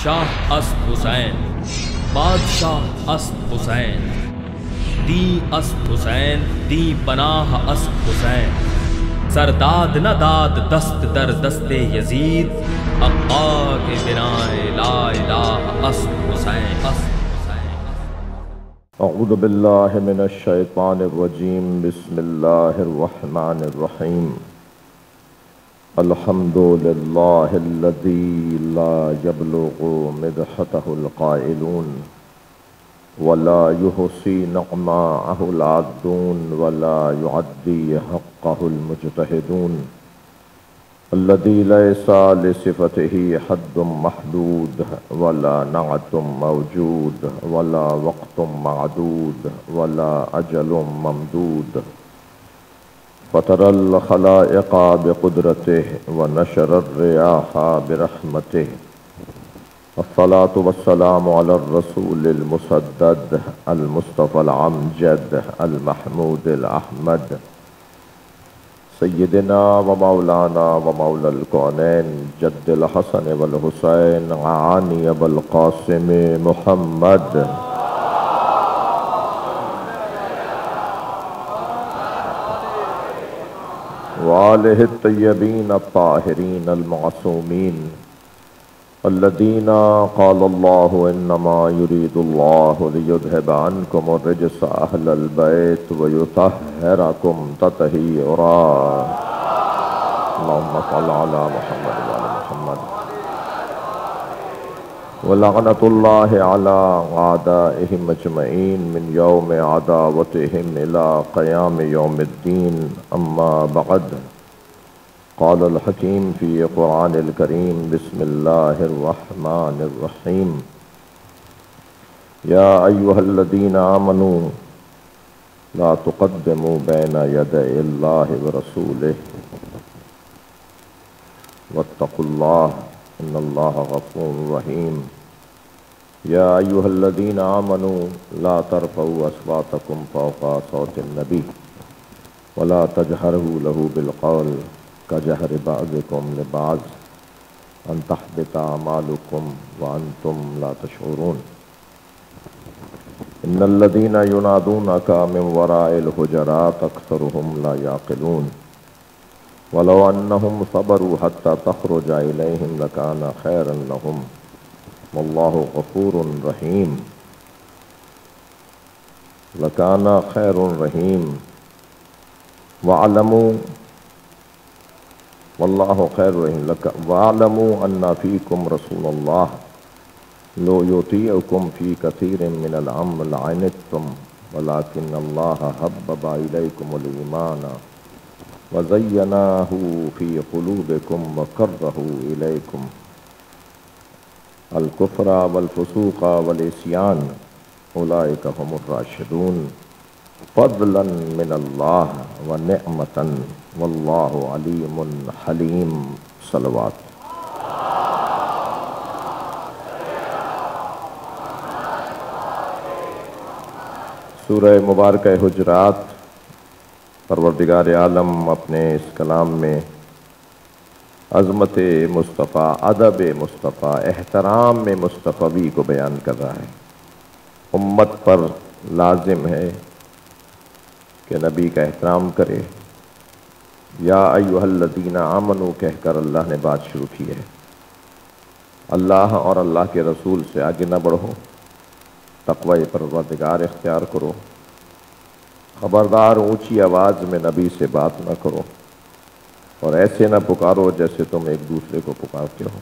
شاہ است حسین، بادشاہ است حسین، دی است حسین، دی پناہ است حسین، سرداد نہ داد دست در دست یزید، حقا کے بنائے لا الہ است حسین۔ اعوذ باللہ من الشیطان الرجیم، بسم اللہ الرحمن الرحیم۔ الحمد للہ الذی لا یبلغ مدحتہ القائلون ولا یحصی نعماءہ العادون ولا یعدی حقہ المجتہدون، الذی لیس لصفتہ حد محدود ولا نعت موجود ولا وقت معدود ولا اجل ممدود، فطر الخلائق بقدرته ونشر الرياح برحمته، الصلاة والسلام على الرسول المسدد المصطفى العمجد المحمود الأحمد، سيدنا ومولانا ومولى الكونين جد الحسن والحسين عاني بالقاسم محمد، وآله الطيبين الطاهرين المعصومين الذين قال الله إنما يريد الله ليذهب عنكم الرجس أهل البيت ويطهركم تطهيرا، اللهم صل على محمد وعلى محمد، ولعنة الله على أعدائهم أجمعين من يوم عداوتهم إلى قيام يوم الدين، أما بعد، قال الحكيم في قرآن الكريم، بسم الله الرحمن الرحيم، يا أيها الذين آمنوا لا تقدموا بين يدي الله ورسوله واتقوا الله إن الله غفور رحيم، يا أيها الذين آمنوا لا ترفعوا أصواتكم فوق صوت النبي ولا تجهروا له بالقول كجهر بعضكم لبعض أن تحبط أعمالكم وأنتم لا تشعرون، إن الذين ينادونك من وراء الحجرات أكثرهم لا يعقلون، ولو أنهم صبروا حتى تخرج إليهم لكان خيرا لهم، والله غفور رحيم، لكان خير رحيم، واعلموا والله خير رحيم، واعلموا أن فيكم رسول الله لو يطيعكم في كثير من الأمر لعنتم ولكن الله حبب إليكم الإيمان وزيناه في قلوبكم وكره إليكم الكفر والفسوق والعصيان، أولئك هم الراشدون، فضلا من الله ونعمة والله عليم حليم۔ صلوات۔ سورہ مبارکہ حجرات، پروردگار عالم اپنے اس کلام میں عظمت مصطفیٰ، ادب مصطفیٰ، احترام مصطفی کو بیان کر رہا ہے۔ امت پر لازم ہے کہ نبی کا احترام کرے۔ یا ایھا الذین آمنوا کہہ کر اللہ نے بات شروع کی ہے۔ اللہ اور اللہ کے رسول سے آگے نہ بڑھو، تقوی پروردگار اختیار کرو، خبردار اونچی آواز میں نبی سے بات نہ کرو، اور ایسے نہ پکارو جیسے تم ایک دوسرے کو پکارتے ہو۔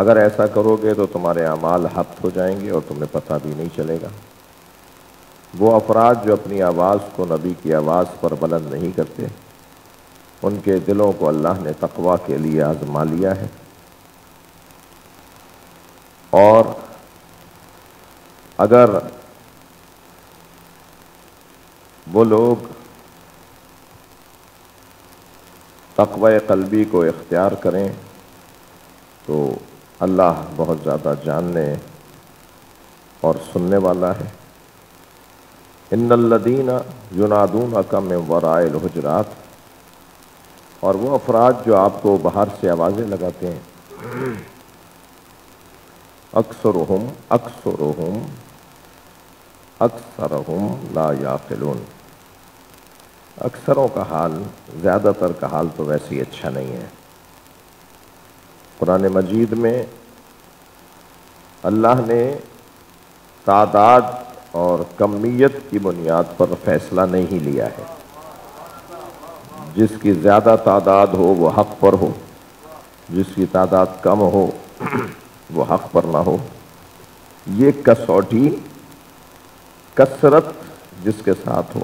اگر ایسا کرو گے تو تمہارے اعمال حبط ہو جائیں گے اور تمہیں پتہ بھی نہیں چلے گا۔ وہ افراد جو اپنی آواز کو نبی کی آواز پر بلند نہیں کرتے، ان کے دلوں کو اللہ نے تقوی کے لیے آزما لیا ہے، اور اگر وہ لوگ تقوی قلبی کو اختیار کریں تو اللہ بہت زیادہ جاننے اور سننے والا ہے۔ ان الذین ینادونک من وراء الحجرات، اور وہ افراد جو آپ کو باہر سے آوازیں لگاتے ہیں، اکثرہم لا یعقلون. اکثروں کا حال، زیادہ تر کا حال تو ویسے ہی اچھا نہیں ہے. قرآن مجید میں اللہ نے تعداد اور کمیت کی بنیاد پر فیصلہ نہیں لیا ہے. جس کی زیادہ تعداد ہو وہ حق پر ہو، جس کی تعداد کم ہو وہ حق پر نہ ہو. یہ کسوٹی کثرت جس کے ساتھ ہو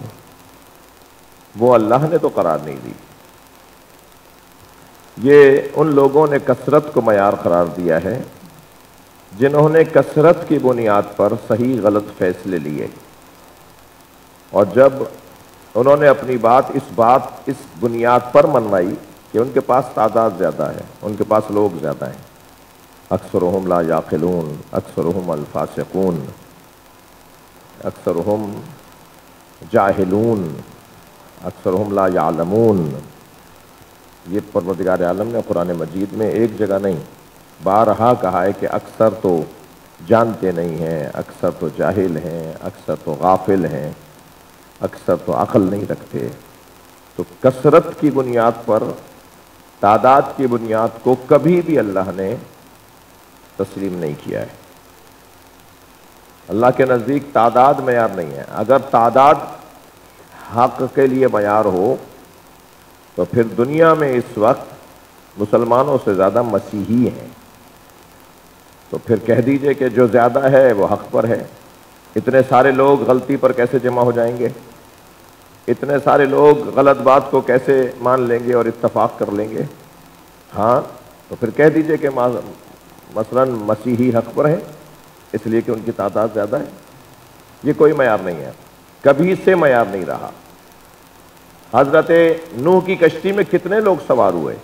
وہ اللہ نے تو قرار نہیں دی. یہ ان لوگوں نے کثرت کو معیار قرار دیا ہے جنہوں نے کثرت کی بنیاد پر صحیح غلط فیصلے لیے، اور جب انہوں نے اپنی بات اس بنیاد پر منوائی کہ ان کے پاس تعداد زیادہ ہے، ان کے پاس لوگ زیادہ ہیں. اکثرہم لا یعقلون، اکثرہم الفاسقون، اکثرہم جاہلون، اکثرہم لا یعلمون. یہ پروردگار عالم نے قرآن مجید میں ایک جگہ نہیں بارہا کہا ہے کہ اکثر تو جانتے نہیں ہیں، اکثر تو جاہل ہیں، اکثر تو غافل ہیں، اکثر تو عقل نہیں رکھتے. تو کثرت کی بنیاد پر، تعداد کی بنیاد کو کبھی بھی اللہ نے تسلیم نہیں کیا ہے. اللہ کے نزدیک تعداد معیار نہیں ہے. اگر تعداد حق کے لیے معیار ہو تو پھر دنیا میں اس وقت مسلمانوں سے زیادہ مسیحی ہیں. تو پھر کہہ دیجئے کہ جو زیادہ ہے وہ حق پر ہے. اتنے سارے لوگ غلطی پر کیسے جمع ہو جائیں گے؟ اتنے سارے لوگ غلط بات کو کیسے مان لیں گے اور اتفاق کر لیں گے؟ ہاں، تو پھر کہہ دیجئے کہ مثلا مسیحی حق پر ہیں اس لیے کہ ان کی تعداد زیادہ ہے. یہ کوئی معیار نہیں ہے، کبھی سے معیار نہیں رہا. حضرت نوح کی کشتی میں کتنے لوگ سوار ہوئے؟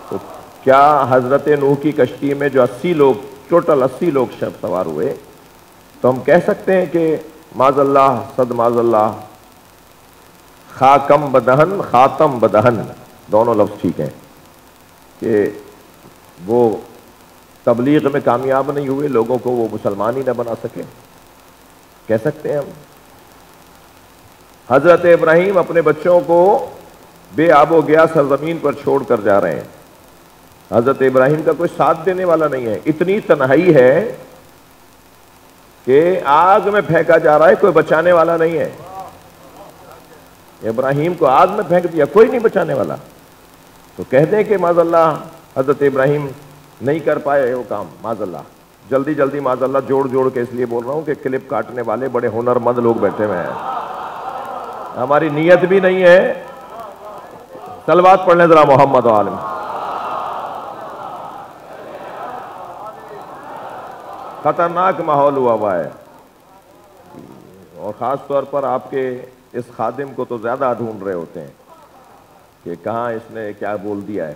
تو کیا حضرت نوح کی کشتی میں جو 80 لوگ، ٹوٹل 80 لوگ سوار ہوئے، تو ہم کہہ سکتے ہیں کہ معاذ اللہ، صد معاذ اللہ، خاکم بدہن خاتم بدہن، دونوں لفظ ٹھیک ہیں، کہ وہ تبلیغ میں کامیاب نہیں ہوئے، لوگوں کو وہ مسلمان ہی نہ بنا سکے؟ کہہ سکتے ہیں ہم. حضرت ابراہیم اپنے بچوں کو بے آب و گیا سرزمین پر چھوڑ کر جا رہے ہیں. حضرت ابراہیم کا کوئی ساتھ دینے والا نہیں ہے. اتنی تنہائی ہے کہ آگ میں پھینکا جا رہا ہے، کوئی بچانے والا نہیں ہے. ابراہیم کو آگ میں پھینک دیا، کوئی نہیں بچانے والا. تو کہہ دیں کہ معاذ اللہ حضرت ابراہیم نہیں کر پائے وہ کام، معاذ اللہ. جلدی جلدی معاذ اللہ جوڑ کے اس لیے بول رہا ہوں کہ کلپ کاٹنے والے بڑے ہنرمند لوگ بیٹھے ہوئے ہیں. ہماری نیت بھی نہیں ہے. صلوات پڑھ لیں ذرا محمد و عالم. خطرناک ماحول ہوا ہے، اور خاص طور پر آپ کے اس خادم کو تو زیادہ ڈھونڈ رہے ہوتے ہیں کہ کہاں اس نے کیا بول دیا ہے.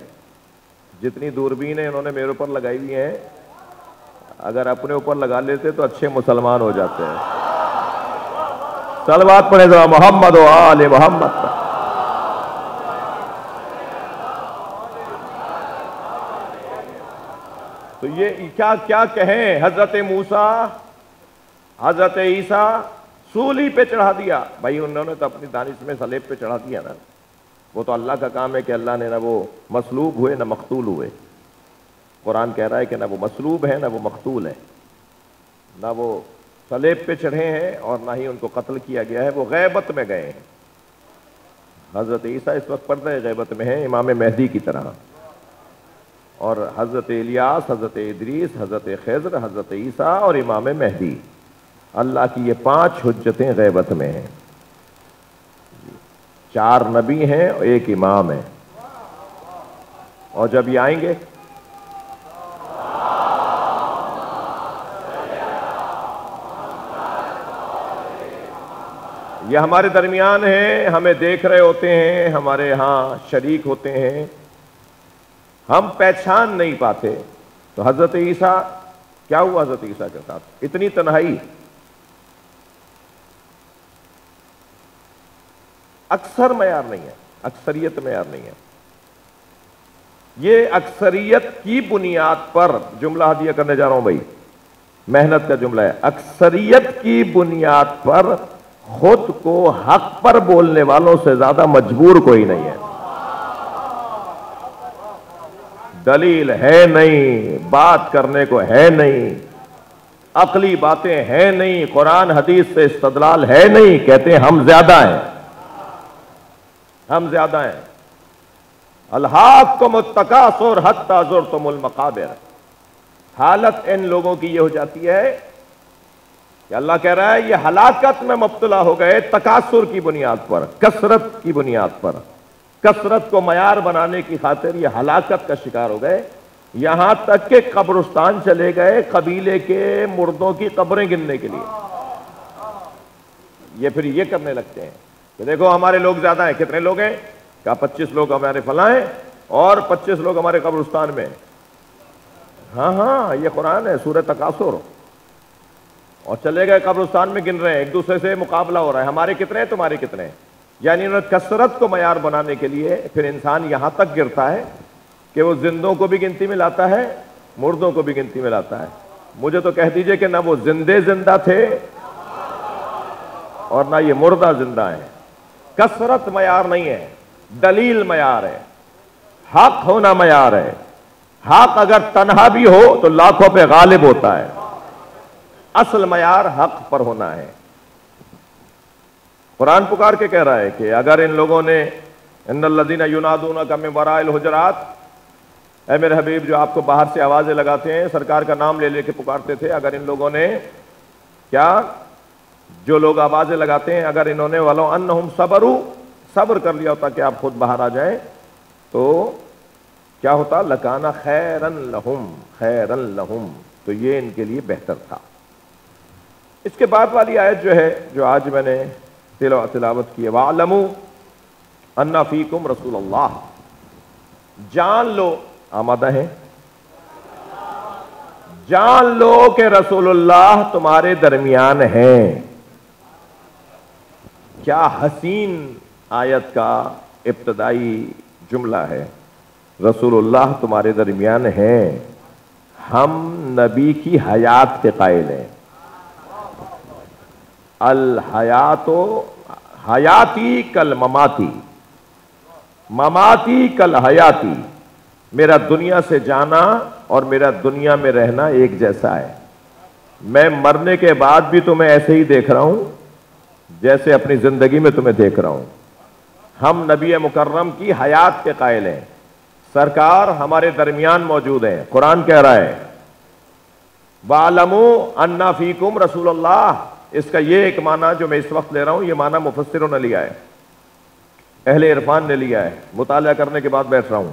جتنی دوربینیں انہوں نے میرے اوپر لگائی ہوئی ہیں، اگر اپنے اوپر لگا لیتے تو اچھے مسلمان ہو جاتے ہیں. صلوات پڑھیں ذرا محمد و آل محمد. تو یہ کیا کہیں؟ حضرت موسیٰ، حضرت عیسیٰ سولی پہ چڑھا دیا. بھائی انہوں نے تو اپنی دانش میں صلیب پہ چڑھا دیا نا. وہ تو اللہ کا کام ہے کہ اللہ نے نہ وہ مصلوب ہوئے نہ مقتول ہوئے. قرآن کہہ رہا ہے کہ نہ وہ مصلوب ہے نہ وہ مقتول ہے، نہ وہ صلیب پہ چڑھے ہیں اور نہ ہی ان کو قتل کیا گیا ہے. وہ غیبت میں گئے ہیں. حضرت عیسیٰ اس وقت پردہ غیبت میں ہیں، امام مہدی کی طرح. اور حضرت الیاس، حضرت ادریس، حضرت خضر، حضرت عیسیٰ اور امام مہدی، اللہ کی یہ 5 حجتیں غیبت میں ہیں. 4 نبی ہیں اور 1 امام ہے. اور جب یہ آئیں گے یہ ہمارے درمیان ہیں، ہمیں دیکھ رہے ہوتے ہیں، ہمارے ہاں شریک ہوتے ہیں، ہم پہچان نہیں پاتے. تو حضرت عیسیٰ کیا ہوا؟ حضرت عیسیٰ کے ساتھ اتنی تنہائی. اکثر معیار نہیں ہے، اکثریت معیار نہیں ہے. یہ اکثریت کی بنیاد پر جملہ ہدیہ کرنے جا رہا ہوں بھائی، محنت کا جملہ ہے، اکثریت کی بنیاد پر خود کو حق پر بولنے والوں سے زیادہ مجبور کوئی نہیں ہے۔ دلیل ہے نہیں، بات کرنے کو ہے نہیں، عقلی باتیں ہیں نہیں، قرآن حدیث سے استدلال ہے نہیں، کہتے ہیں ہم زیادہ ہیں، ہم زیادہ ہیں۔ الحاکم التکاثر حتی زرتم المقابر، حالت ان لوگوں کی یہ ہو جاتی ہے کہ اللہ کہہ رہا ہے یہ ہلاکت میں مبتلا ہو گئے تکاثر کی بنیاد پر، کثرت کی بنیاد پر، کثرت کو معیار بنانے کی خاطر یہ ہلاکت کا شکار ہو گئے، یہاں تک کہ قبرستان چلے گئے قبیلے کے مردوں کی قبریں گننے کے لیے۔ یہ پھر یہ کرنے لگتے ہیں کہ دیکھو ہمارے لوگ زیادہ ہیں، کتنے لوگ ہیں؟ کہا 25 لوگ ہمارے فلاں ہیں اور 25 لوگ ہمارے قبرستان میں۔ ہاں ہاں یہ قرآن ہے، سورہ تکاثر، اور چلے گئے قبرستان میں گن رہے ہیں، ایک دوسرے سے مقابلہ ہو رہا ہے، ہمارے کتنے ہیں تمہارے کتنے ہیں۔ یعنی انہوں نے کثرت کو معیار بنانے کے لیے پھر انسان یہاں تک گرتا ہے کہ وہ زندوں کو بھی گنتی میں لاتا ہے، مردوں کو بھی گنتی میں لاتا ہے۔ مجھے تو کہہ دیجئے کہ نہ وہ زندہ تھے اور نہ یہ مردہ زندہ ہیں۔ کثرت معیار نہیں ہے، دلیل معیار ہے، حق ہونا معیار ہے۔ حق اگر تنہا بھی ہو تو لاکھوں پہ غالب ہوتا ہے، اصل معیار حق پر ہونا ہے۔ قرآن پکار کے کہہ رہا ہے کہ اگر ان لوگوں نے ان الذین ینادونک من وراء الحجرات، اے میرے حبیب جو آپ کو باہر سے آوازیں لگاتے ہیں، سرکار کا نام لے لے کے پکارتے تھے، اگر ان لوگوں نے کیا، جو لوگ آوازیں لگاتے ہیں، اگر انہوں نے ولو انہم صبروا، صبر کر لیا ہوتا کہ آپ خود باہر آ جائیں تو کیا ہوتا، لکان خیرن لہم، خیرن لہم، تو یہ ان کے لیے بہتر تھا۔ اس کے بعد والی آیت جو ہے جو آج میں نے تلاوت کی ہے، وَاعْلَمُوا أَنَّ فِيكُمْ رَسُولَ اللَّهِ، جان لو، آمادہ ہیں، جان لو کہ رسول اللہ تمہارے درمیان ہیں۔ کیا حسین آیت کا ابتدائی جملہ ہے، رسول اللہ تمہارے درمیان ہیں، ہم نبی کی حیات کے قائل ہیں۔ الحیات حیاتی کل مماتی، مماتی کل حیاتی، میرا دنیا سے جانا اور میرا دنیا میں رہنا ایک جیسا ہے۔ میں مرنے کے بعد بھی تمہیں ایسے ہی دیکھ رہا ہوں جیسے اپنی زندگی میں تمہیں دیکھ رہا ہوں۔ ہم نبی مکرم کی حیات کے قائل ہیں، سرکار ہمارے درمیان موجود ہیں۔ قرآن کہہ رہا ہے وَاعْلَمُوا أَنَّ فِيكُمْ رَسُولَ اللَّهِ، اس کا یہ ایک معنی جو میں اس وقت لے رہا ہوں، یہ معنی مفسروں نے لیا ہے، اہل عرفان نے لیا ہے، مطالعہ کرنے کے بعد بیٹھ رہا ہوں۔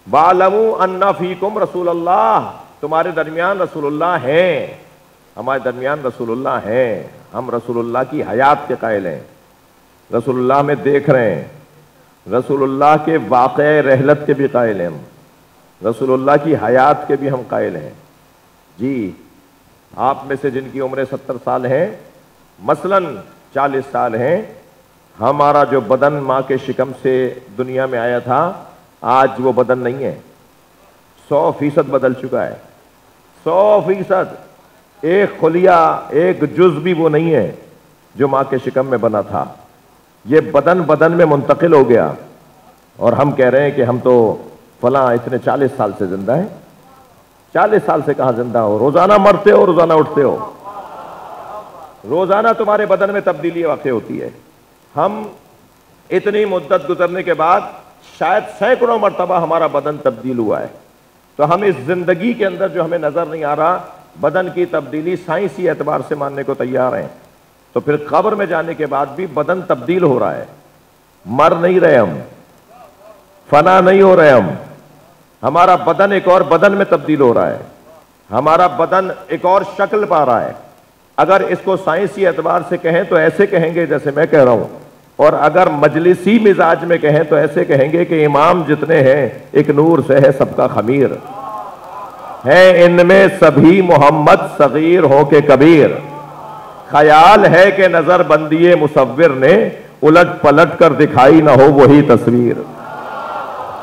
وَاعْلَمُوا أَنَّ فِيكُمْ رَسُولَ اللَّهِ، تمہارے درمیان رسول اللہ ہیں، ہمارے درمیان رسول اللہ ہیں، ہم رسول اللہ کی حیات کے قائل ہیں، رسول اللہ میں دیکھ رہے ہیں، رسول اللہ کے واقع رحلت کے بھی قائل ہیں، ہم رسول اللہ کی حیات کے بھی ہم قائل ہیں۔ جی آپ میں سے جن کی عمریں 70 سال ہیں، مثلاً 40 سال ہیں، ہمارا جو بدن ماں کے شکم سے دنیا میں آیا تھا آج وہ بدن نہیں ہے، 100% بدل چکا ہے، 100%، ایک خلیہ ایک جز بھی وہ نہیں ہے جو ماں کے شکم میں بنا تھا۔ یہ بدن میں منتقل ہو گیا، اور ہم کہہ رہے ہیں کہ ہم تو فلاں اتنے 40 سال سے زندہ ہیں۔ 40 سال سے کہاں زندہ ہو، روزانہ مرتے ہو، روزانہ اٹھتے ہو، روزانہ تمہارے بدن میں تبدیلی واقع ہوتی ہے۔ ہم اتنی مدت گزرنے کے بعد شاید سینکڑوں مرتبہ ہمارا بدن تبدیل ہوا ہے، تو ہم اس زندگی کے اندر جو ہمیں نظر نہیں آ رہا بدن کی تبدیلی سائنسی اعتبار سے ماننے کو تیار ہیں، تو پھر قبر میں جانے کے بعد بھی بدن تبدیل ہو رہا ہے، مر نہیں رہے ہم، فنا نہیں ہو رہے ہم، ہمارا بدن ایک اور بدن میں تبدیل ہو رہا ہے، ہمارا بدن ایک اور شکل پا رہا ہے۔ اگر اس کو سائنسی اعتبار سے کہیں تو ایسے کہیں گے جیسے میں کہہ رہا ہوں، اور اگر مجلسی مزاج میں کہیں تو ایسے کہیں گے کہ امام جتنے ہیں ایک نور سے ہے سب کا خمیر، ہے ان میں سبھی محمد صغیر ہو کے کبیر، خیال ہے کہ نظر بندی مصور نے الٹ پلٹ کر دکھائی نہ ہو وہی تصویر۔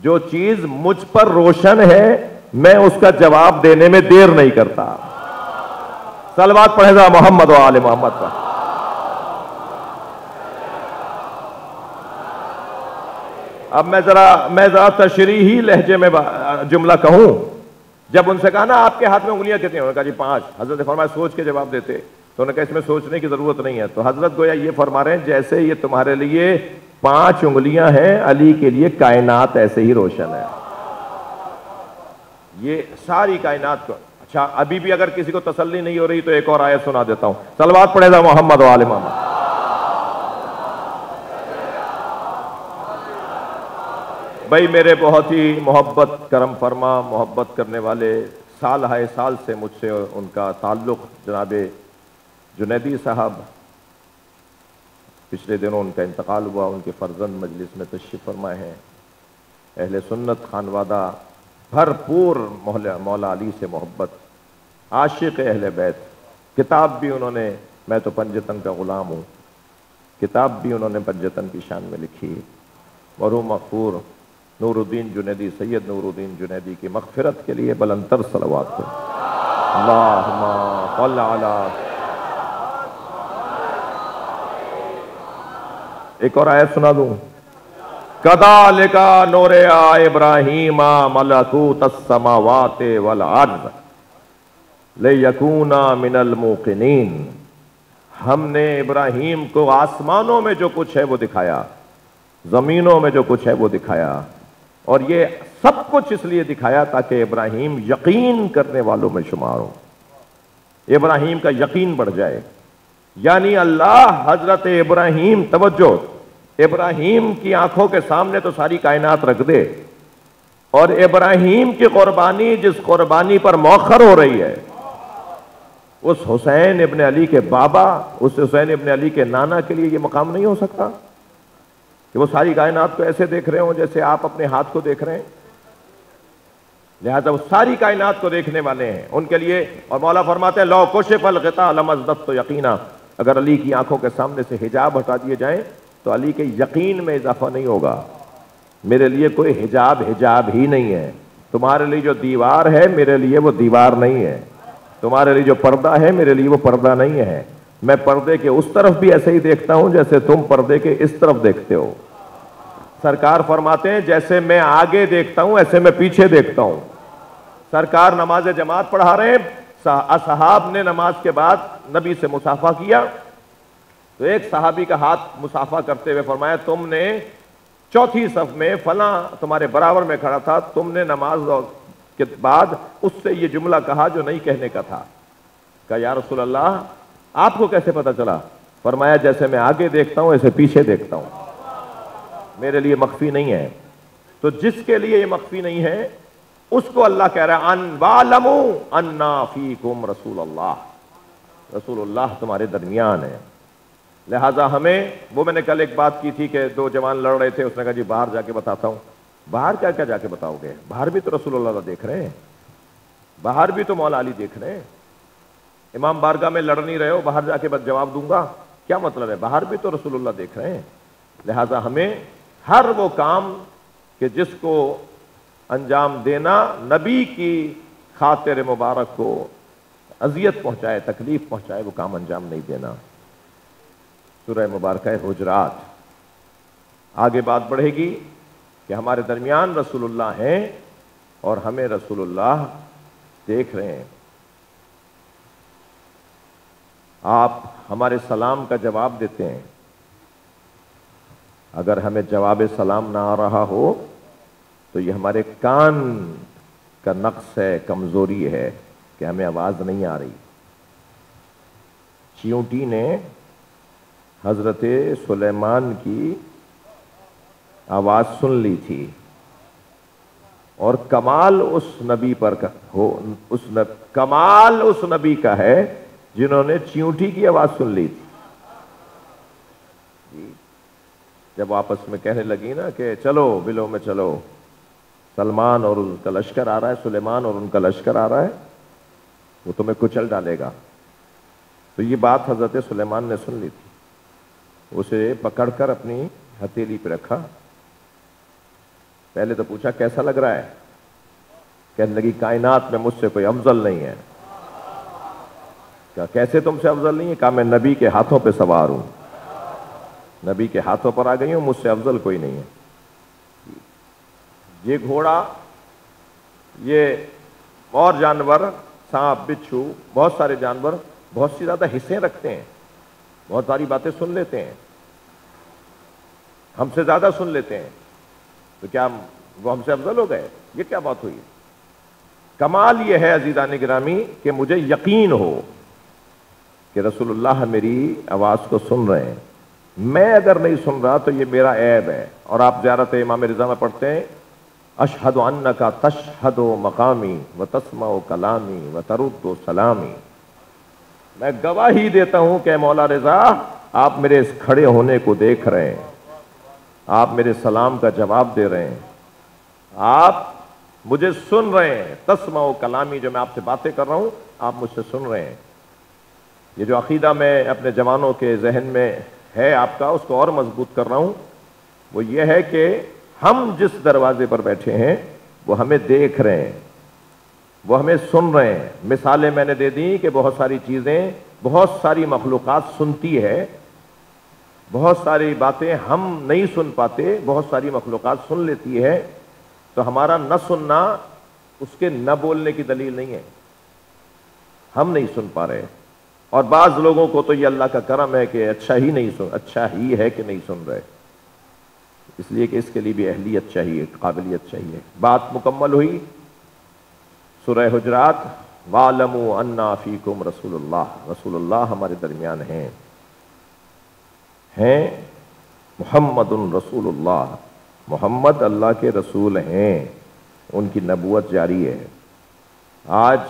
جو چیز مجھ پر روشن ہے میں اس کا جواب دینے میں دیر نہیں کرتا. صلوات پڑھے ذرا محمد و آل محمد پر. اب میں ذرا تشریحی لہجے میں جملہ کہوں. جب ان سے کہا نا آپ کے ہاتھ میں انگلیاں کتنی ہیں؟ انہوں نے کہا جی 5. حضرت نے فرمایا سوچ کے جواب دیتے. تو انہوں نے کہا اس میں سوچنے کی ضرورت نہیں ہے. تو حضرت گویا یہ فرما رہے ہیں جیسے یہ تمہارے لیے 5 انگلیاں ہیں، علی کے لیے کائنات ایسے ہی روشن ہے. یہ ساری کائنات کو. اچھا ابھی بھی اگر کسی کو تسلی نہیں ہو رہی تو ایک اور آیت سنا دیتا ہوں. صلوات پڑھے ذرا محمد و آل محمد. بھائی میرے بہت ہی محبت کرم فرما محبت کرنے والے سال ہائے سال سے مجھ سے ان کا تعلق جناب جنیدی صاحب، پچھلے دنوں ان کا انتقال ہوا. ان کے فرزند مجلس میں تشریف فرمائے ہیں. اہل سنت خانوادہ بھرپور مولا علی سے محبت، عاشق اہل بیت. کتاب بھی انہوں نے، میں تو پنجتن کا غلام ہوں، کتاب بھی انہوں نے پنجتن کی شان میں لکھی. مرحوم مغفور نور الدین جنیدی، سید نور الدین جنیدی کی مغفرت کے لیے بلندتر صلوات کریں. اللہم صل علی. ایک اور آیت سنا دوں. کذالک نوری ابراہیم ملکوت السماوات والارض لیکون من الموقنین. ہم نے ابراہیم کو آسمانوں میں جو کچھ ہے وہ دکھایا، زمینوں میں جو کچھ ہے وہ دکھایا، اور یہ سب کچھ اس لیے دکھایا تاکہ ابراہیم یقین کرنے والوں میں شمار ہو، ابراہیم کا یقین بڑھ جائے. یعنی اللہ حضرت ابراہیم، توجہ، ابراہیم کی آنکھوں کے سامنے تو ساری کائنات رکھ دے، اور ابراہیم کی قربانی جس قربانی پر موخر ہو رہی ہے، اس حسین ابن علی کے بابا، اس حسین ابن علی کے نانا کے لیے یہ مقام نہیں ہو سکتا کہ وہ ساری کائنات کو ایسے دیکھ رہے ہوں جیسے آپ اپنے ہاتھ کو دیکھ رہے ہیں. لہذا وہ ساری کائنات کو دیکھنے والے ہیں ان کے لیے. اور مولا فرماتے ہیں لو کشف الغطاء لمزددت یقینا. اگر علی کی آنکھوں کے سامنے سے حجاب ہٹا دیے جائیں تو علی کے یقین میں اضافہ نہیں ہوگا. میرے لیے کوئی حجاب ہی نہیں ہے. تمہارے لیے جو دیوار ہے میرے لیے وہ دیوار نہیں ہے، تمہارے لیے جو پردہ ہے میرے لیے وہ پردہ نہیں ہے. میں پردے کے اس طرف بھی ایسے ہی دیکھتا ہوں جیسے تم پردے کے اس طرف دیکھتے ہو. سرکار فرماتے ہیں جیسے میں آگے دیکھتا ہوں ایسے میں پیچھے دیکھتا ہوں. سرکار نماز جماعت پڑھا رہے ہیں، اصحاب نے نماز کے بعد نبی سے مصافحہ کیا تو ایک صحابی کا ہاتھ مصافحہ کرتے ہوئے فرمایا تم نے چوتھی صف میں فلاں تمہارے برابر میں کھڑا تھا، تم نے نماز کے بعد اس سے یہ جملہ کہا جو نہیں کہنے کا تھا. کہا یا رسول اللہ آپ کو کیسے پتا چلا؟ فرمایا جیسے میں آگے دیکھتا ہوں ایسے پیچھے دیکھتا ہوں، میرے لیے مخفی نہیں ہے. تو جس کے لیے یہ مخفی نہیں ہے اس کو اللہ کہہ رہا ہے ان وَعْلَمُوا أَنَّا فِيكُمْ رسول اللہ، رسول اللہ تمہارے درمیان ہے. لہٰذا ہمیں، وہ میں نے کل ایک بات کی تھی کہ 2 جوان لڑ رہے تھے، اس نے کہا جی باہر جا کے بتاتا ہوں. باہر کیا کیا جا کے بتاؤ گے؟ باہر بھی تو رسول اللہ دیکھ رہے ہیں، باہر بھی تو مولا علی دیکھ رہے ہیں. امام بارگاہ میں لڑ نہیں رہے ہو، باہر جا کے بس جواب دوں گا، کیا مطلب ہے؟ باہر بھی تو رسول اللہ دیکھ رہے ہیں. لہٰذا ہمیں ہر وہ کام کہ جس کو انجام دینا نبی کی خاطر مبارک کو اذیت پہنچائے، تکلیف پہنچائے، وہ کام انجام نہیں دینا. سورہ مبارکہ حجرات. آگے بات بڑھے گی کہ ہمارے درمیان رسول اللہ ہیں اور ہمیں رسول اللہ دیکھ رہے ہیں. آپ ہمارے سلام کا جواب دیتے ہیں، اگر ہمیں جواب سلام نہ آ رہا ہو تو یہ ہمارے کان کا نقص ہے، کمزوری ہے کہ ہمیں آواز نہیں آ رہی. چیونٹی نے حضرت سلیمان کی آواز سن لی تھی، اور کمال اس نبی پر کمال اس نبی کا ہے جنہوں نے چیونٹی کی آواز سن لی تھی. جب آپس میں کہنے لگی نا کہ چلو بلوں میں چلو، سلمان اور ان کا لشکر آ رہا ہے، سلیمان اور ان کا لشکر آ رہا ہے، وہ تمہیں کچل ڈالے گا. تو یہ بات حضرت سلیمان نے سن لی تھی. اسے پکڑ کر اپنی ہتھیلی پہ رکھا پہلے تو پوچھا کیسا لگ رہا ہے؟ کہنے لگی کائنات میں مجھ سے کوئی افضل نہیں ہے۔ کہا کیسے تم سے افضل نہیں ہے؟ کہا میں نبی کے ہاتھوں پہ سوار ہوں، نبی کے ہاتھوں پر آ گئی ہوں، مجھ سے افضل کوئی نہیں ہے۔ یہ گھوڑا، یہ اور جانور، سانپ، بچھو، بہت سارے جانور بہت سی زیادہ حصے رکھتے ہیں، بہت ساری باتیں سن لیتے ہیں، ہم سے زیادہ سن لیتے ہیں، تو کیا وہ ہم سے افضل ہو گئے؟ یہ کیا بات ہوئی؟ کمال یہ ہے عزیزان گرامی کہ مجھے یقین ہو کہ رسول اللہ میری آواز کو سن رہے ہیں۔ میں اگر نہیں سن رہا تو یہ میرا عیب ہے۔ اور آپ زیارت امام رضا میں پڑھتے ہیں اشہد انک تشہد مقامی وتسمع کلامی وترد سلامی، میں گواہی دیتا ہوں کہ مولا رضا آپ میرے اس کھڑے ہونے کو دیکھ رہے ہیں، آپ میرے سلام کا جواب دے رہے ہیں، آپ مجھے سن رہے ہیں، تسمع کلامی، جو میں آپ سے باتیں کر رہا ہوں آپ مجھ سے سن رہے ہیں۔ یہ جو عقیدہ میں اپنے جوانوں کے ذہن میں ہے آپ کا، اس کو اور مضبوط کر رہا ہوں، وہ یہ ہے کہ ہم جس دروازے پر بیٹھے ہیں وہ ہمیں دیکھ رہے ہیں، وہ ہمیں سن رہے ہیں۔ مثالیں میں نے دے دی کہ بہت ساری چیزیں، بہت ساری مخلوقات سنتی ہے، بہت ساری باتیں ہم نہیں سن پاتے، بہت ساری مخلوقات سن لیتی ہے، تو ہمارا نہ سننا اس کے نہ بولنے کی دلیل نہیں ہے، ہم نہیں سن پا رہے۔ اور بعض لوگوں کو تو یہ اللہ کا کرم ہے کہ اچھا ہی ہے کہ نہیں سن رہے، اس لیے کہ اس کے لیے بھی اہلیت چاہیے، قابلیت چاہیے۔ بات مکمل ہوئی سورہ حجرات، وَاعْلَمُوا أَنَّا فِيكُمْ رسول اللہ، رسول اللہ ہمارے درمیان ہیں محمد رسول اللہ، محمد اللہ کے رسول ہیں، ان کی نبوت جاری ہے۔ آج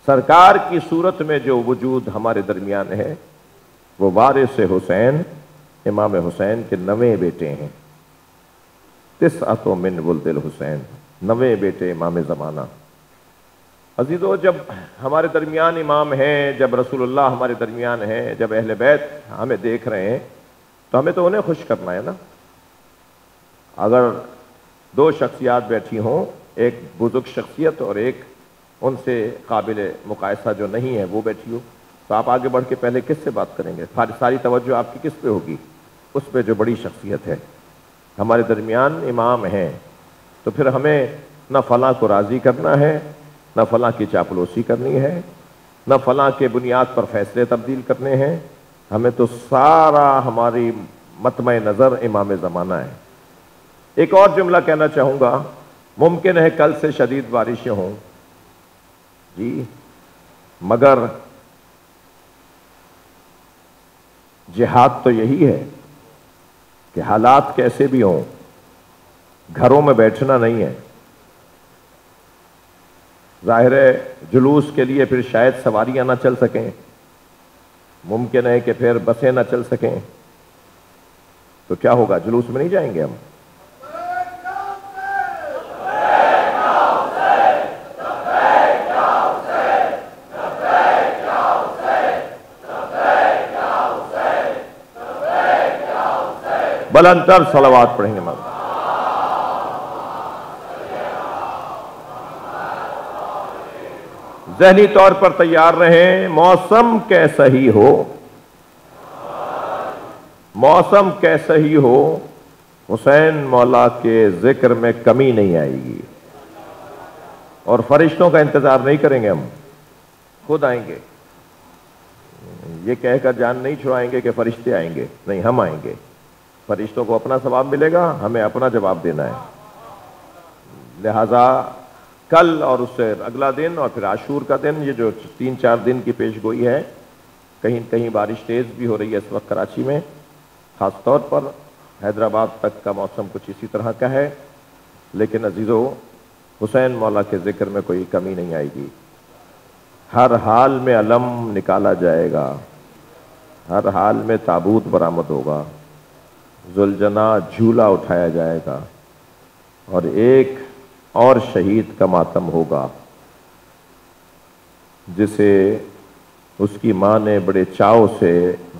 سرکار کی صورت میں جو وجود ہمارے درمیان ہے وہ وارث حسین، امام حسین کے 9 بیٹے ہیں، 9 من ولد الحسین، 9 بیٹے امام زمانہ۔ عزیزو، جب ہمارے درمیان امام ہیں، جب رسول اللہ ہمارے درمیان ہیں، جب اہل بیت ہمیں دیکھ رہے ہیں، تو ہمیں تو انہیں خوش کرنا ہے نا۔ اگر 2 شخصیات بیٹھی ہوں، ایک بزرگ شخصیت اور ایک ان سے قابل مقایسہ جو نہیں ہے وہ بیٹھی ہو، تو آپ آگے بڑھ کے پہلے کس سے بات کریں گے؟ ساری توجہ آپ کی کس پہ ہوگی؟ اس پہ جو بڑی شخصیت ہے۔ ہمارے درمیان امام ہیں تو پھر ہمیں نہ فلاں کو راضی کرنا ہے، نہ فلاں کی چاپلوسی کرنی ہے، نہ فلاں کے بنیاد پر فیصلے تبدیل کرنے ہیں، ہمیں تو سارا ہماری مطمع نظر امام زمانہ ہے۔ ایک اور جملہ کہنا چاہوں گا، ممکن ہے کل سے شدید بارشیں ہوں جی، مگر جہاد تو یہی ہے کہ حالات کیسے بھی ہوں گھروں میں بیٹھنا نہیں ہے۔ ظاہر ہے جلوس کے لیے پھر شاید سواریاں نہ چل سکیں، ممکن ہے کہ پھر بسیں نہ چل سکیں، تو کیا ہوگا؟ جلوس میں نہیں جائیں گے ہم؟ بلند تر صلوات پڑھیں گے مگر ذہنی طور پر تیار رہیں، موسم کیسا ہی ہو، موسم کیسا ہی ہو، حسین مولا کے ذکر میں کمی نہیں آئے گی، اور فرشتوں کا انتظار نہیں کریں گے، ہم خود آئیں گے۔ یہ کہہ کر جان نہیں چھڑائیں گے کہ فرشتے آئیں گے، نہیں، ہم آئیں گے۔ فرشتوں کو اپنا ثواب ملے گا، ہمیں اپنا جواب دینا ہے۔ لہذا کل اور اس سے اگلا دن اور پھر عاشور کا دن، یہ جو 3-4 دن کی پیش گوئی ہے، کہیں کہیں بارش تیز بھی ہو رہی ہے اس وقت کراچی میں، خاص طور پر حیدرآباد تک کا موسم کچھ اسی طرح کا ہے، لیکن عزیزو حسین مولا کے ذکر میں کوئی کمی نہیں آئے گی۔ ہر حال میں علم نکالا جائے گا، ہر حال میں تابوت برآمد ہوگا، ذوالجناح جھولا اٹھایا جائے گا، اور ایک اور شہید کا ماتم ہوگا جسے اس کی ماں نے بڑے چاؤ سے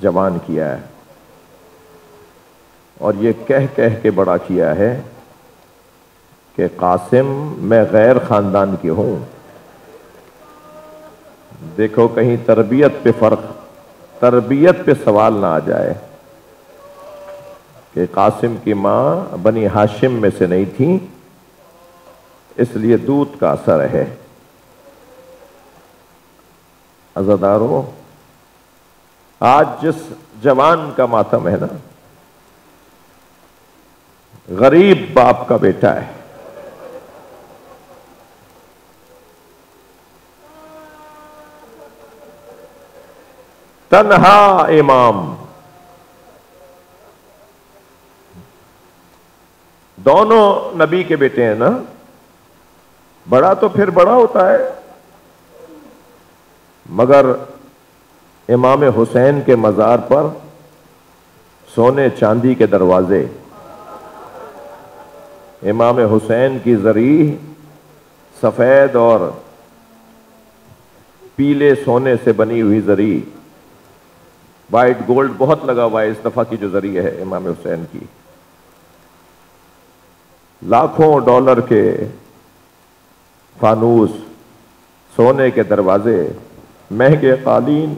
جوان کیا ہے، اور یہ کہہ کہہ کے بڑا کیا ہے کہ قاسم میں غیر خاندان کی ہوں. دیکھو کہیں تربیت پہ تربیت پہ سوال نہ آ جائے کہ قاسم کی ماں بنی ہاشم میں سے نہیں تھی اس لیے دودھ کا اثر ہے. عزادارو، آج جس جوان کا ماتم ہے نا، غریب باپ کا بیٹا ہے. تنہا امام، دونوں نبی کے بیٹے ہیں نا. بڑا تو پھر بڑا ہوتا ہے، مگر امام حسین کے مزار پر سونے چاندی کے دروازے، امام حسین کی زرع سفید اور پیلے سونے سے بنی ہوئی زرع، وائٹ گولڈ بہت لگا ہوا ہے اس دفعہ کی جو زرع ہے امام حسین کی. لاکھوں ڈالر کے فانوس، سونے کے دروازے، مہنگے قالین.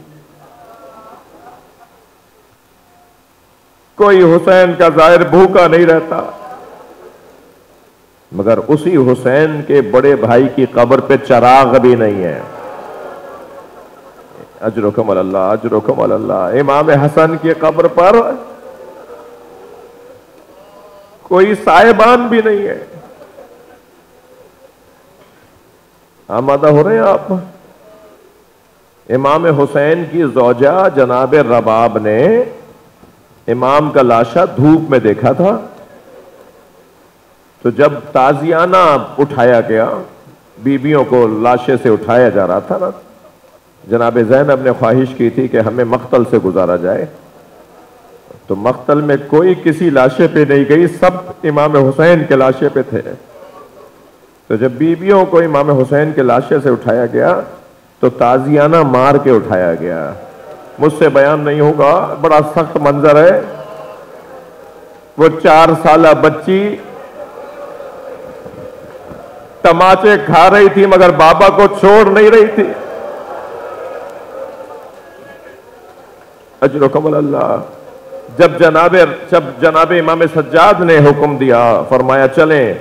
کوئی حسین کا زائر بھوکا نہیں رہتا، مگر اسی حسین کے بڑے بھائی کی قبر پہ چراغ بھی نہیں ہے. اجرکم اللہ، اجرکم اللہ. امام حسن کی قبر پر کوئی سائبان بھی نہیں ہے. آمادہ ہو رہے ہیں آپ؟ امام حسین کی زوجہ جناب رباب نے امام کا لاشا دھوپ میں دیکھا تھا، تو جب تازیانہ اٹھایا گیا، بیویوں کو لاشے سے اٹھایا جا رہا تھا نا، جناب زینب نے خواہش کی تھی کہ ہمیں مقتل سے گزارا جائے، تو مقتل میں کوئی کسی لاشے پہ نہیں گئی، سب امام حسین کے لاشے پہ تھے. تو جب بیویوں کو امام حسین کے لاشے سے اٹھایا گیا تو تازیانہ مار کے اٹھایا گیا. مجھ سے بیان نہیں ہوگا، بڑا سخت منظر ہے. وہ 4 سالہ بچی تماچے کھا رہی تھی مگر بابا کو چھوڑ نہیں رہی تھی. اجرکم اللہ. جب جناب امام سجاد نے حکم دیا، فرمایا چلیں،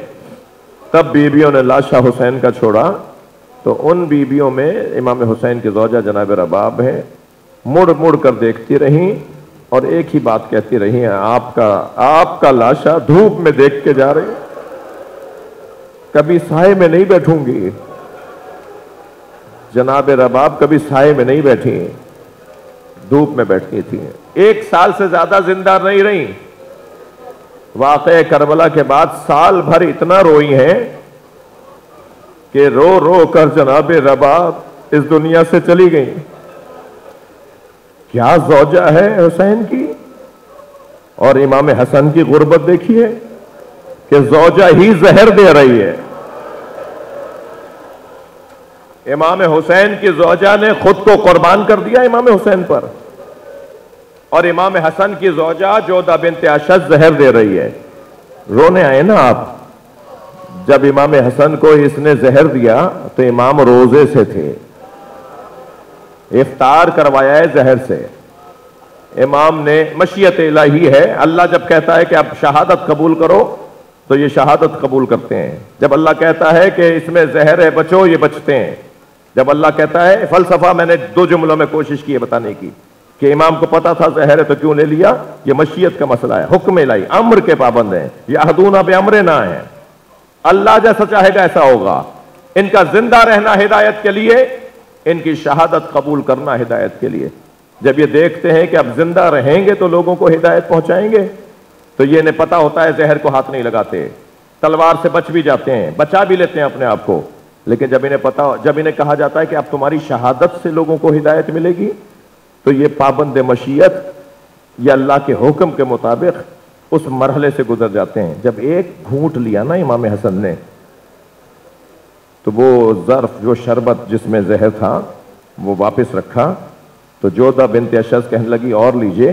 تب بیویوں نے لاشا حسین کا چھوڑا. تو ان بیویوں میں امام حسین کی زوجہ جناب رباب ہیں، مڑ مڑ کر دیکھتی رہیں اور ایک ہی بات کہتی رہی ہیں، آپ کا لاشا دھوپ میں دیکھ کے جا رہی، کبھی سائے میں نہیں بیٹھوں گی. جناب رباب کبھی سائے میں نہیں بیٹھی، دھوپ میں بیٹھتی تھی. 1 سال سے زیادہ زندہ نہیں رہی. واقعہ کربلا کے بعد سال بھر اتنا روئی ہیں کہ رو رو کر جناب رباب اس دنیا سے چلی گئی. کیا زوجہ ہے حسین کی. اور امام حسن کی غربت دیکھیے کہ زوجہ ہی زہر دے رہی ہے. امام حسین کی زوجہ نے خود کو قربان کر دیا امام حسین پر، اور امام حسن کی زوجہ جودہ بنت اشد زہر دے رہی ہے. رونے آئے نا آپ. جب امام حسن کو اس نے زہر دیا تو امام روزے سے تھے، افطار کروایا ہے زہر سے. امام نے، مشیت الہی ہے، اللہ جب کہتا ہے کہ اب شہادت قبول کرو تو یہ شہادت قبول کرتے ہیں. جب اللہ کہتا ہے کہ اس میں زہر ہے بچو، یہ بچتے ہیں. جب اللہ کہتا ہے، فلسفہ میں نے 2 جملوں میں کوشش کی ہے بتانے کی کہ امام کو پتا تھا زہر ہے تو کیوں لے لیا. یہ مشیت کا مسئلہ ہے، حکم الہی، امر کے پابند ہیں. یہدون بامرنا ہے، اللہ جیسا چاہے گا ایسا ہوگا. ان کا زندہ رہنا ہدایت کے لیے، ان کی شہادت قبول کرنا ہدایت کے لیے. جب یہ دیکھتے ہیں کہ اب زندہ رہیں گے تو لوگوں کو ہدایت پہنچائیں گے، تو یہ انہیں پتا ہوتا ہے زہر کو ہاتھ نہیں لگاتے. تلوار سے بچ بھی جاتے ہیں، بچا بھی لیتے ہیں اپنے آپ کو. لیکن جب انہیں کہا جاتا ہے کہ اب تمہاری شہادت سے لوگوں کو ہدایت ملے گی، تو یہ پابند مشیت یا اللہ کے حکم کے مطابق اس مرحلے سے گزر جاتے ہیں. جب ایک گھونٹ لیا نا امام حسن نے، تو وہ ظرف، جو شربت جس میں زہر تھا، وہ واپس رکھا. تو جودہ بنت اشد کہنے لگی اور لیجئے.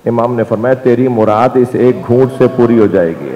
امام نے فرمایا تیری مراد اس ایک گھونٹ سے پوری ہو جائے گی.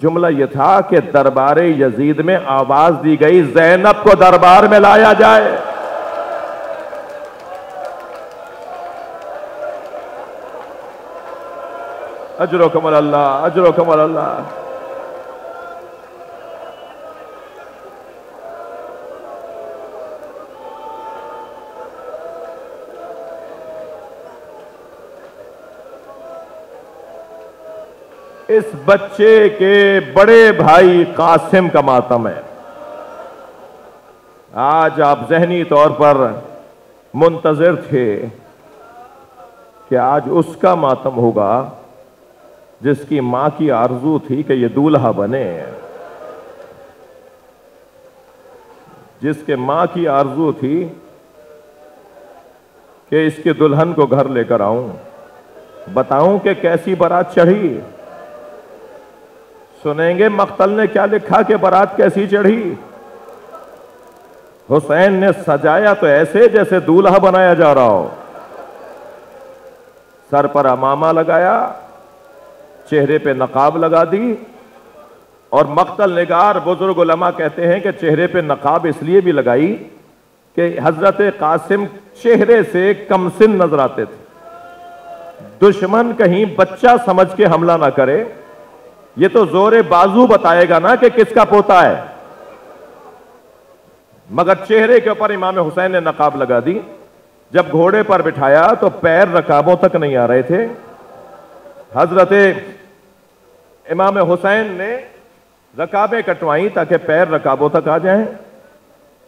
جملہ یہ تھا کہ دربار یزید میں آواز دی گئی زینب کو دربار میں لایا جائے. اجرکم اللہ، اجرکم اللہ. اس بچے کے بڑے بھائی قاسم کا ماتم ہے. آج آپ ذہنی طور پر منتظر تھے کہ آج اس کا ماتم ہوگا جس کی ماں کی آرزو تھی کہ یہ دولہا بنے، جس کے ماں کی آرزو تھی کہ اس کے دلہن کو گھر لے کر آؤں، بتاؤں کہ کیسی بارات چڑھی. سنیں گے مقتل نے کیا لکھا کہ بارات کیسی چڑھی. حسین نے سجایا تو ایسے جیسے دولہا بنایا جا رہا ہو. سر پر عمامہ لگایا، چہرے پہ نقاب لگا دی، اور مقتل نگار بزرگ علماء کہتے ہیں کہ چہرے پہ نقاب اس لیے بھی لگائی کہ حضرت قاسم چہرے سے کم سن نظر آتے تھے. دشمن کہیں بچہ سمجھ کے حملہ نہ کرے، یہ تو زور بازو بتائے گا نا کہ کس کا پوتا ہے. مگر چہرے کے اوپر امام حسین نے نقاب لگا دی. جب گھوڑے پر بٹھایا تو پیر رکابوں تک نہیں آ رہے تھے. حضرت امام حسین نے رکابیں کٹوائیں تاکہ پیر رکابوں تک آ جائیں.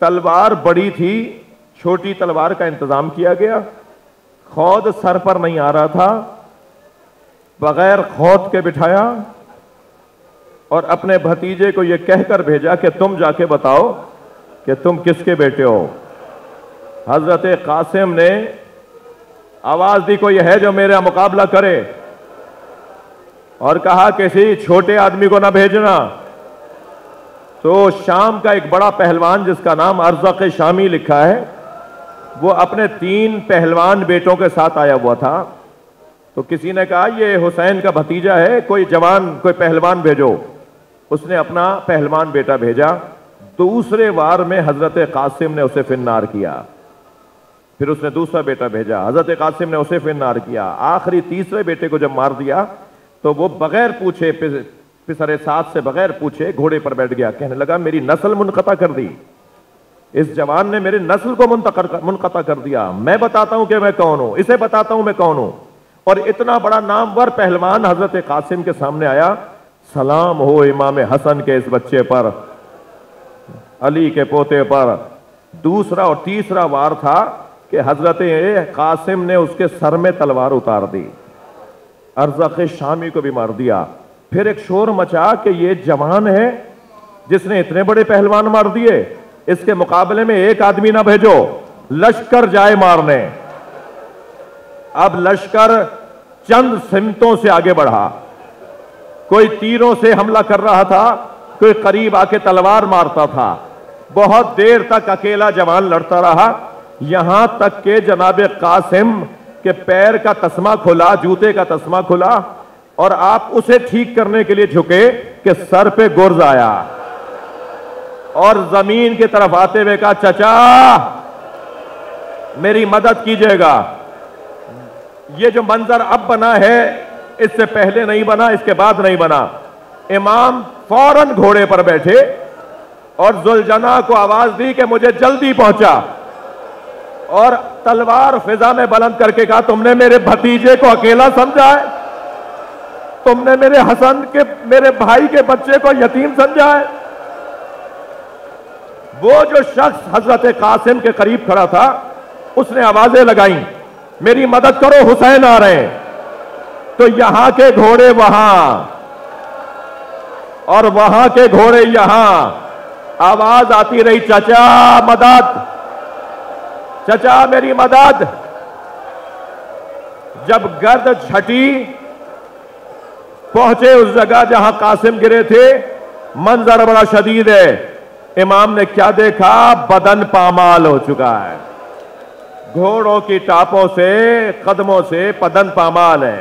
تلوار بڑی تھی، چھوٹی تلوار کا انتظام کیا گیا. خود سر پر نہیں آ رہا تھا، بغیر خود کے بٹھایا اور اپنے بھتیجے کو یہ کہہ کر بھیجا کہ تم جا کے بتاؤ کہ تم کس کے بیٹے ہو. حضرت قاسم نے آواز دی کوئی ہے جو میرا مقابلہ کرے، اور کہا کسی چھوٹے آدمی کو نہ بھیجنا. تو شام کا ایک بڑا پہلوان جس کا نام ارزق شامی لکھا ہے، وہ اپنے 3 پہلوان بیٹوں کے ساتھ آیا ہوا تھا. تو کسی نے کہا یہ حسین کا بھتیجا ہے، کوئی جوان کوئی پہلوان بھیجو. اس نے اپنا پہلوان بیٹا بھیجا. دوسرے وار میں حضرت قاسم نے اسے فنار کیا. پھر اس نے دوسرا بیٹا بھیجا، حضرت قاسم نے اسے فنار کیا. آخری تیسرے بیٹے کو جب مار دیا تو وہ بغیر پوچھے، پسرے ساتھ سے بغیر پوچھے گھوڑے پر بیٹھ گیا. کہنے لگا میری نسل منقطع کر دی، اس جوان نے میری نسل کو منقطع کر دیا. میں بتاتا ہوں کہ میں کون ہوں، اسے بتاتا ہوں میں کون ہوں. اور اتنا بڑا نامور پہلوان حضرت قاسم کے سامنے آیا. سلام ہو امام حسن کے اس بچے پر، علی کے پوتے پر. دوسرا اور تیسرا وار تھا کہ حضرت قاسم نے اس کے سر میں تلوار اتار دی، ارزق شامی کو بھی مار دیا. پھر ایک شور مچا کہ یہ جوان ہے جس نے اتنے بڑے پہلوان مار دیے، اس کے مقابلے میں ایک آدمی نہ بھیجو، لشکر جائے مارنے. اب لشکر چند سمتوں سے آگے بڑھا. کوئی تیروں سے حملہ کر رہا تھا، کوئی قریب آ کے تلوار مارتا تھا. بہت دیر تک اکیلا جوان لڑتا رہا، یہاں تک کہ جناب قاسم کے پیر کا تسمہ کھلا، جوتے کا تسمہ کھلا، اور آپ اسے ٹھیک کرنے کے لیے جھکے کہ سر پہ گرز آیا، اور زمین کی طرف آتے ہوئے کہا چچا میری مدد کیجئے گا. یہ جو منظر اب بنا ہے اس سے پہلے نہیں بنا، اس کے بعد نہیں بنا. امام فوراً گھوڑے پر بیٹھے اور ذوالجناح کو آواز دی کہ مجھے جلدی پہنچا، اور تلوار فضا میں بلند کر کے کہا تم نے میرے بھتیجے کو اکیلا سمجھا ہے، تم نے میرے حسن کے میرے بھائی کے بچے کو یتیم سمجھا ہے. وہ جو شخص حضرت قاسم کے قریب کھڑا تھا اس نے آوازیں لگائیں میری مدد کرو حسین آ رہے ہیں. تو یہاں کے گھوڑے وہاں اور وہاں کے گھوڑے یہاں، آواز آتی رہی چچا مدد، چچا میری مدد. جب گرد چھٹی پہنچے اس جگہ جہاں قاسم گرے تھے، منظر بڑا شدید ہے. امام نے کیا دیکھا؟ بدن پامال ہو چکا ہے، گھوڑوں کی ٹاپوں سے قدموں سے بدن پامال ہے.